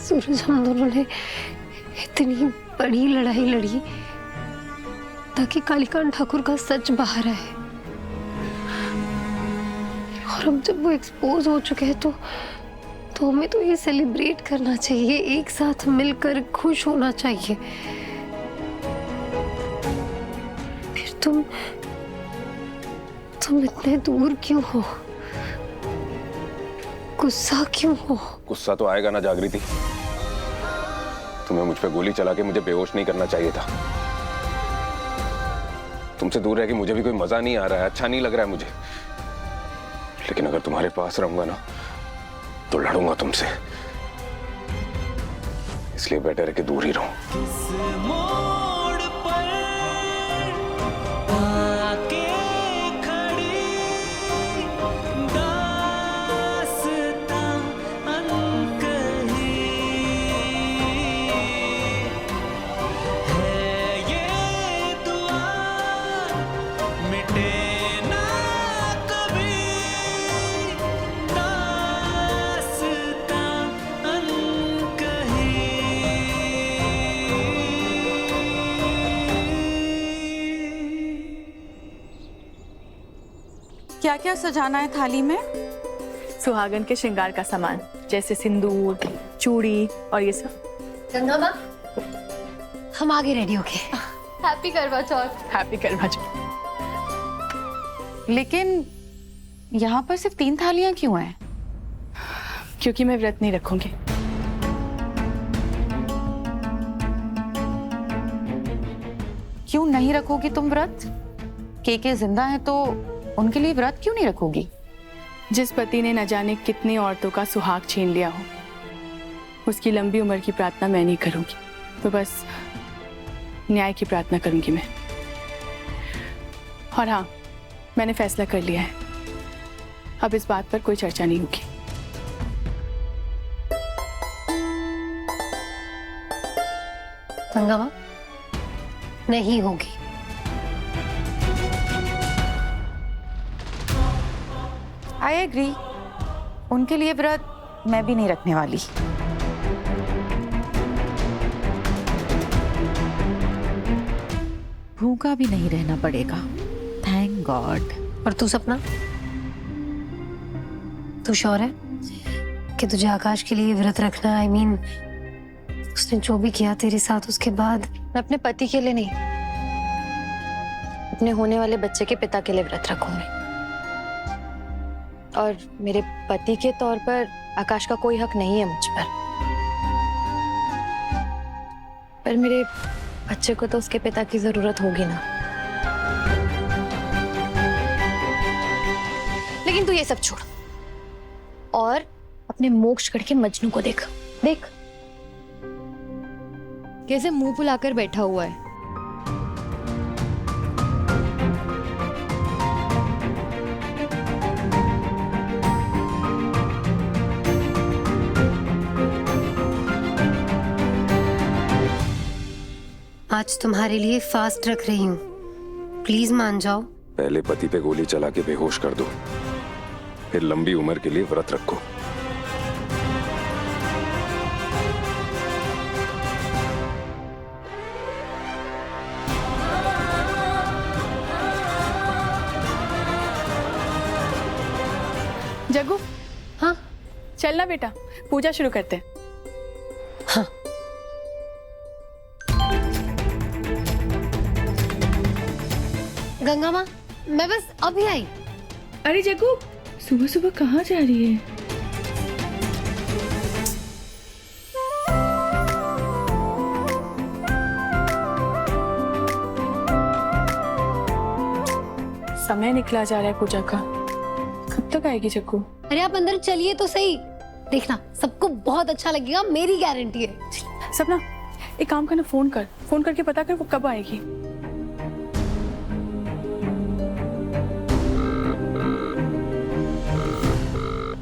सूरज, हम दोनों ने इतनी बड़ी लड़ाई लड़ी ताकि कालीकांत ठाकुर का सच बाहर आए, और अब जब वो एक्सपोज हो चुके हैं तो हमें तो ये सेलिब्रेट करना चाहिए, एक साथ मिलकर खुश होना चाहिए। फिर तुम इतने दूर क्यों हो? गुस्सा क्यों हो? गुस्सा तो आएगा ना जागृति। तुम्हें मुझ पे गोली चला के मुझे बेहोश नहीं करना चाहिए था। तुमसे दूर रह के मुझे भी कोई मजा नहीं आ रहा है, अच्छा नहीं लग रहा है मुझे। लेकिन अगर तुम्हारे पास रहूंगा ना तो लड़ूंगा तुमसे, इसलिए बेटर है कि दूर ही रहूं। क्या क्या सजाना है थाली में? सुहागन के श्रृंगार का सामान, जैसे सिंदूर, चूड़ी और ये सब। गंगा माँ, हम आगे रेडी होके। हैप्पी करवा चौथ। हैप्पी करवा चौथ। लेकिन यहाँ पर सिर्फ 3 थालियां क्यों हैं? क्योंकि मैं व्रत नहीं रखूंगी। क्यों नहीं रखोगी तुम व्रत? केके जिंदा है तो उनके लिए व्रत क्यों नहीं रखोगी? जिस पति ने न जाने कितनी औरतों का सुहाग छीन लिया हो, उसकी लंबी उम्र की प्रार्थना मैं नहीं करूंगी, तो बस न्याय की प्रार्थना करूंगी मैं। और हाँ, मैंने फैसला कर लिया है, अब इस बात पर कोई चर्चा नहीं होगी। गंगा माँ, नहीं होगी। आई एग्री, उनके लिए व्रत मैं भी नहीं रखने वाली। भूखा भी नहीं रहना पड़ेगा, थैंक गॉड। और तू सपना, तू श्योर है कि तुझे आकाश के लिए व्रत रखना? I mean, उसने जो भी किया तेरे साथ उसके बाद। मैं अपने पति के लिए नहीं, अपने होने वाले बच्चे के पिता के लिए व्रत रखूंगी। और मेरे पति के तौर पर आकाश का कोई हक नहीं है मुझ पर मेरे बच्चे को तो उसके पिता की जरूरत होगी ना। लेकिन तू ये सब छोड़ और अपने मोक्षगढ़ के मजनू को देख देख कैसे मुंह फुलाकर बैठा हुआ है। आज तुम्हारे लिए फास्ट रख रही हूँ, प्लीज मान जाओ। पहले पति पे गोली चला के बेहोश कर दो, फिर लंबी उम्र के लिए व्रत रखो। जग्गू, हाँ चलना बेटा, पूजा शुरू करते हैं। हाँ। गंगा माँ, मैं बस अभी आई। अरे जग्गू, सुबह सुबह कहाँ जा रही है? समय निकला जा रहा है पूजा का, कब तक आएगी जग्गू? अरे आप अंदर चलिए तो सही, देखना सबको बहुत अच्छा लगेगा, मेरी गारंटी है। सपना, एक काम करना, फोन करके पता कर वो कब आएगी।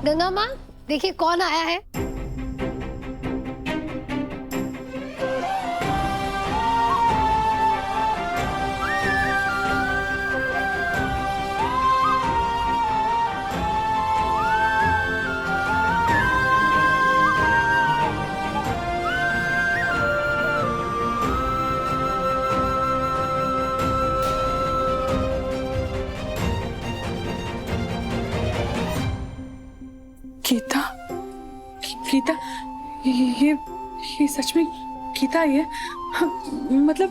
गंगा माँ, देखिए कौन आया है। गीता, गीता, ये सच में गीता ही है? मतलब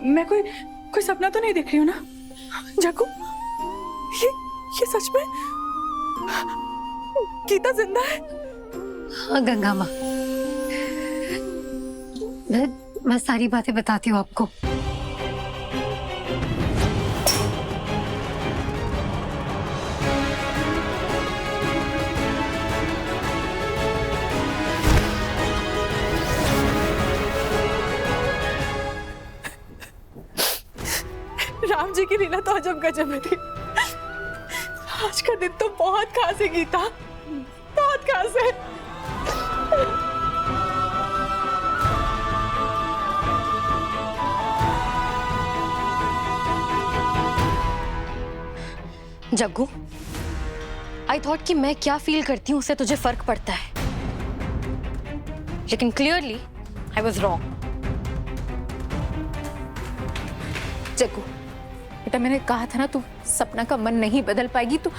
मैं कोई सपना तो नहीं देख रही हूँ ना? जाकू, ये सच में गीता जिंदा है? हाँ गंगा माँ, मैं सारी बातें बताती हूँ आपको। राम जी की लीला तो अजब गजब है थी। आज का दिन तो बहुत खास है गीता, बहुत खास है। जग्गू, आई थॉट कि मैं क्या फील करती हूँ उससे तुझे फर्क पड़ता है, लेकिन clearly I was wrong. Jaggu बेटा, मैंने कहा था ना, तू सपना का मन नहीं बदल पाएगी। तो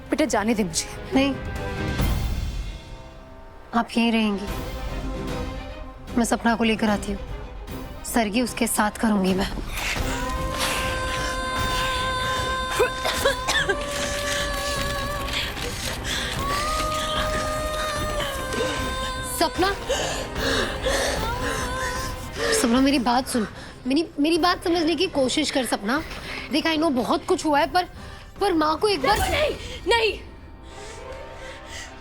बेटा जाने दे मुझे। नहीं, आप यहीं रहेंगी। मैं सपना को लेकर आती हूँ, सरगी उसके साथ करूंगी मैं। सपना, सपना मेरी बात सुन, मेरी बात समझने की कोशिश कर सपना। देख, आई नो बहुत कुछ हुआ है, पर माँ को एक बार नहीं नहीं,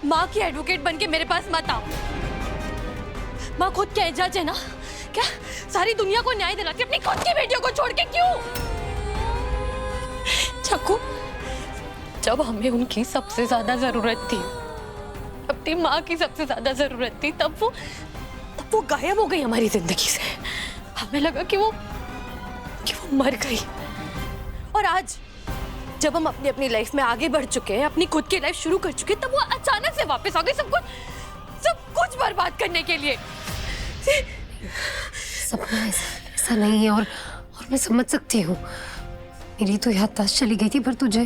माँ की एडवोकेट बन के मेरे पास मत आओ। माँ खुद क्या जज है ना? क्या सारी दुनिया को न्याय दिलाती अपनी खुद की बेटियों को छोड़ के क्यों? चक्कू, जब हमें उनकी सबसे ज्यादा जरूरत थी, अपनी माँ की सबसे ज्यादा जरूरत थी, तब वो गायब हो गई हमारी जिंदगी से। हमें लगा कि वो मर गई। और आज जब हम अपनी अपनी लाइफ में आगे बढ़ चुके हैं, अपनी खुद की लाइफ शुरू कर चुके हैं, तब वो अचानक से वापस आ गई सब कुछ बर्बाद करने के लिए। सपना ऐसा नहीं है, और मैं समझ सकती हूँ। मेरी तो याददाश्त चली गई थी, पर तुझे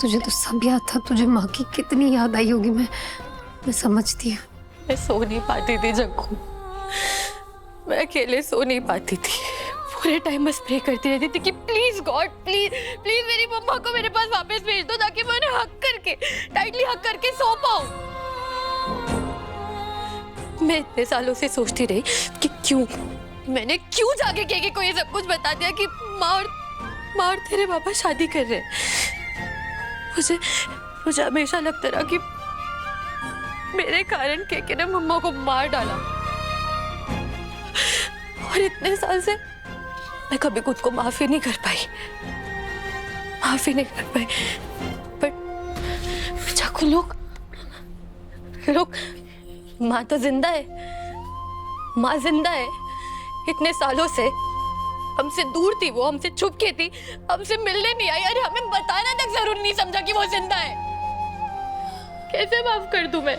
तो सब याद था। तुझे माँ की कितनी याद आई होगी, मैं समझती हूँ। मैं सो नहीं पाती थी जग्गू, मैं अकेले सो नहीं पाती थी। पूरे टाइम बस प्रे करती रहती थी कि प्लीज गॉड, प्लीज प्लीज मेरी मम्मा को मेरे पास वापस भेज दो, ताकि मैं उन्हें हक करके, टाइटली हक करके सो पाऊं। मैं इतने सालों से सोचती रही कि मैंने क्यों जाके केके को ये सब कुछ बता दिया कि माँ और तेरे पापा शादी कर रहे हैं। मुझे हमेशा लगता रहा कि मेरे कारण केके ने मम्मा को मार डाला, और इतने साल से मैं कभी खुद को माफी नहीं कर पाई। पर चाकू, लोग माँ तो जिंदा है, माँ जिंदा है। इतने सालों से हमसे दूर थी वो, हमसे छुप के थी, हमसे मिलने नहीं आई। अरे हमें बताना तक जरूर नहीं समझा कि वो जिंदा है। कैसे माफ कर दूं मैं?